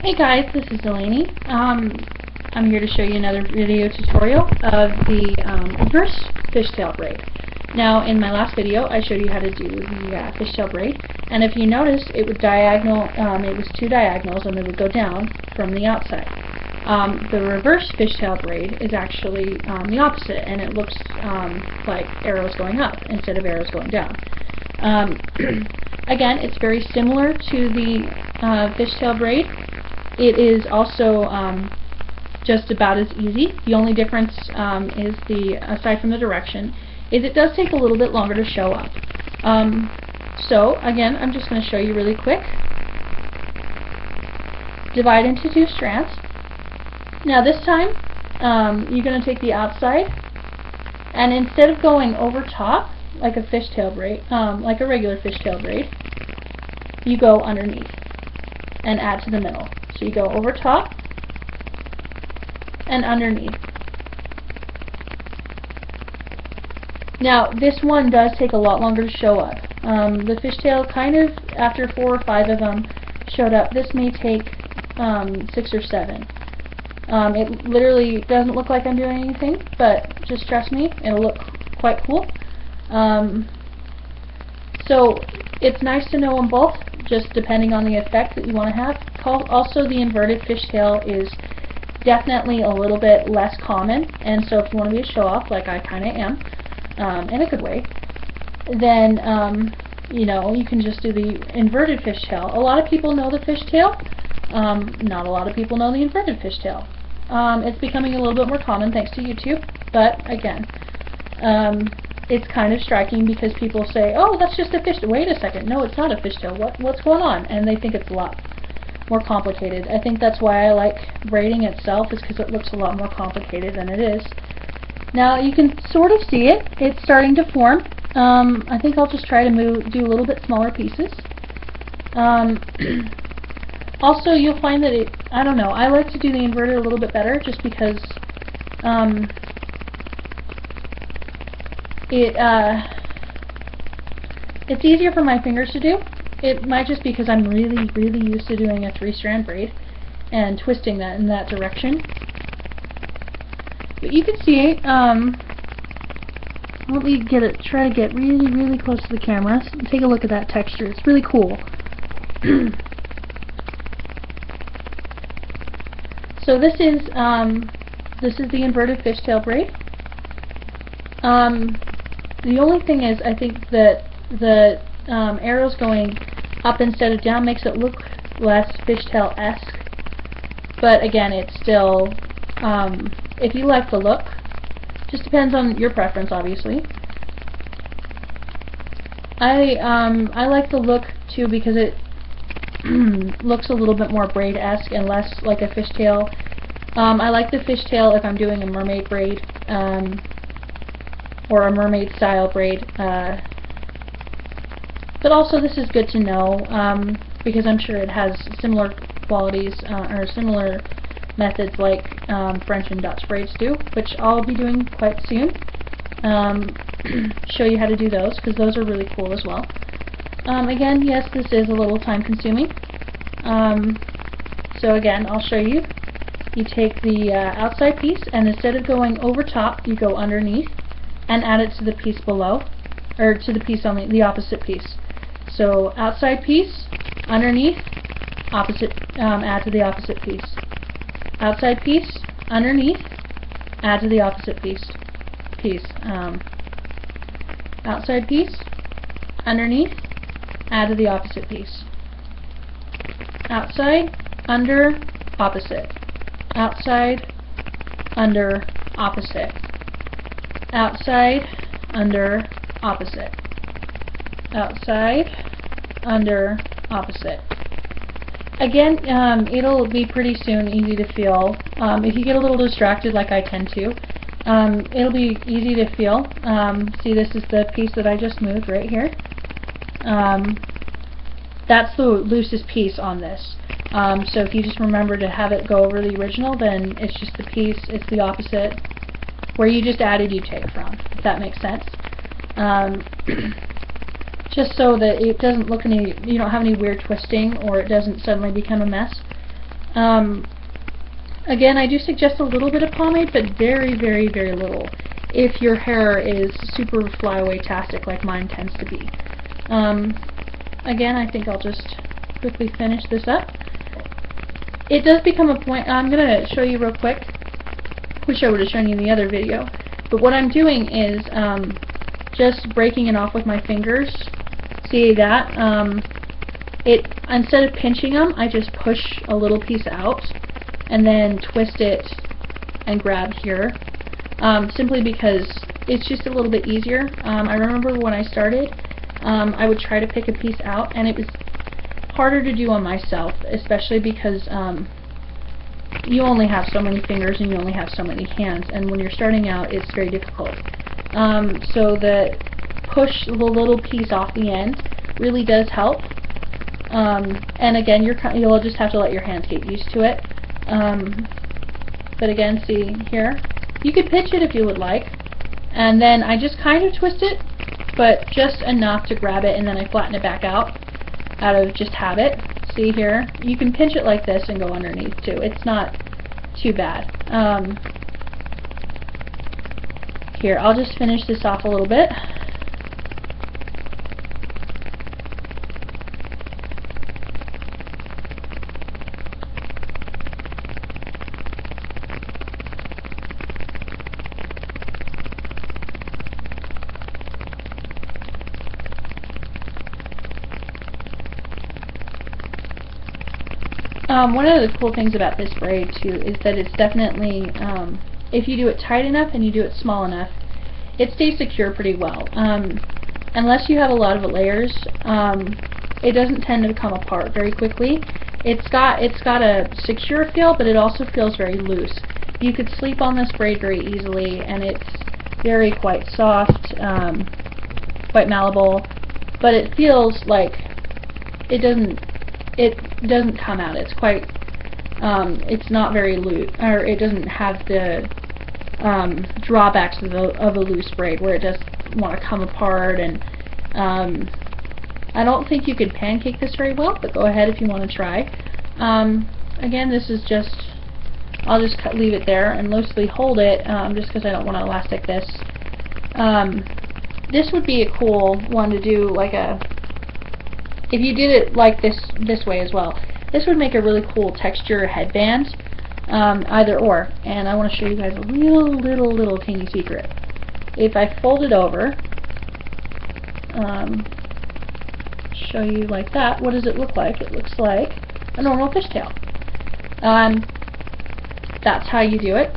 Hey guys, this is Delaney. I'm here to show you another video tutorial of the reverse fishtail braid. Now, in my last video, I showed you how to do the fishtail braid, and if you noticed, it would diagonal. It was two diagonals, and they would go down from the outside. The reverse fishtail braid is actually the opposite, and it looks like arrows going up instead of arrows going down. Again, it's very similar to the fishtail braid. It is also just about as easy. The only difference is aside from the direction, is it does take a little bit longer to show up. So again, I'm just going to show you really quick. Divide into two strands. Now this time, you're going to take the outside, and instead of going over top like a fishtail braid, like a regular fishtail braid, you go underneath and add to the middle. So you go over top and underneath. Now this one does take a lot longer to show up. The fishtail kind of, after 4 or 5 of them showed up, this may take 6 or 7. It literally doesn't look like I'm doing anything, but just trust me, it'll look quite cool. So it's nice to know them both, just depending on the effect that you want to have. Also, the inverted fishtail is definitely a little bit less common, and so if you want to be a show-off, like I kind of am, in a good way, then you know, you can just do the inverted fishtail. A lot of people know the fishtail. Not a lot of people know the inverted fishtail. It's becoming a little bit more common thanks to YouTube, but again, it's kind of striking because people say, oh, that's just a fishtail. Wait a second, no, it's not a fishtail. What's going on? And they think it's a lot more complicated. I think that's why I like braiding itself, is because it looks a lot more complicated than it is. Now you can sort of see it. It's starting to form. I think I'll just try to do a little bit smaller pieces. Also, you'll find that I don't know, I like to do the inverted a little bit better just because it's easier for my fingers to do. It might just because I'm really used to doing a 3-strand braid and twisting that in that direction. But you can see, let me try to get really close to the camera. So take a look at that texture. It's really cool. So this is the inverted fishtail braid. The only thing is, I think that the arrows going up instead of down makes it look less fishtail-esque. But again, it's still, if you like the look, just depends on your preference, obviously. I like the look too because it looks a little bit more braid-esque and less like a fishtail. I like the fishtail if I'm doing a mermaid braid, or a mermaid style braid, but also this is good to know because I'm sure it has similar qualities or similar methods like French and Dutch braids do, which I'll be doing quite soon. Show you how to do those, because those are really cool as well. Again, yes, this is a little time consuming. So again, I'll show you. You take the outside piece, and instead of going over top, you go underneath and add it to the piece below, or to the piece on the opposite piece. So outside piece, underneath, opposite, add to the opposite piece. Outside piece, underneath, add to the opposite piece. Outside piece, underneath, add to the opposite piece. Outside, under, opposite. Outside, under, opposite. Outside, under, opposite. Outside, under, opposite. Again, it'll be pretty soon easy to feel. If you get a little distracted like I tend to, it'll be easy to feel. See, this is the piece that I just moved right here. That's the loosest piece on this. So if you just remember to have it go over the original, then it's just the piece, it's the opposite, where you just added you take from, if that makes sense. Just so that it doesn't look you don't have any weird twisting, or it doesn't suddenly become a mess. Again, I do suggest a little bit of pomade, but very, very, very little, if your hair is super flyaway-tastic like mine tends to be. Again, I think I'll just quickly finish this up. It does become a point, I'm going to show you real quick. Wish I would have shown you in the other video. But what I'm doing is just breaking it off with my fingers. See that? Instead of pinching them, I just push a little piece out and then twist it and grab here. Simply because it's just a little bit easier. I remember when I started, I would try to pick a piece out, and it was harder to do on myself, especially because you only have so many fingers and you only have so many hands, and when you're starting out, it's very difficult. So the push the little piece off the end really does help. And again, you'll just have to let your hands get used to it. But again, see here, you could pitch it if you would like, and then I just kind of twist it, but just enough to grab it, and then I flatten it back out of just habit. See here, you can pinch it like this and go underneath too. It's not too bad. Here, I'll just finish this off a little bit. One of the cool things about this braid too is that it's definitely, if you do it tight enough and you do it small enough, it stays secure pretty well. Unless you have a lot of layers, it doesn't tend to come apart very quickly. It's got a secure feel, but it also feels very loose. You could sleep on this braid very easily, and it's quite soft, quite malleable, but it feels like it doesn't come out. It's quite, it's not very loose, or it doesn't have the drawbacks of a loose braid where it does want to come apart. And I don't think you could pancake this very well, but go ahead if you want to try. Again, this is just, I'll just leave it there and loosely hold it, just because I don't want to elastic this. This would be a cool one to do, like if you did it like this way as well. This would make a really cool texture headband, either or. And I want to show you guys a little teeny secret. If I fold it over, show you like that, what does it look like? It looks like a normal fishtail. That's how you do it.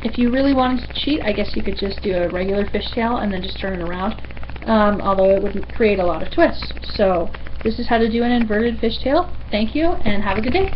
If you really wanted to cheat, I guess you could just do a regular fishtail and then just turn it around. Although it would create a lot of twists. So this is how to do an inverted fishtail. Thank you, and have a good day.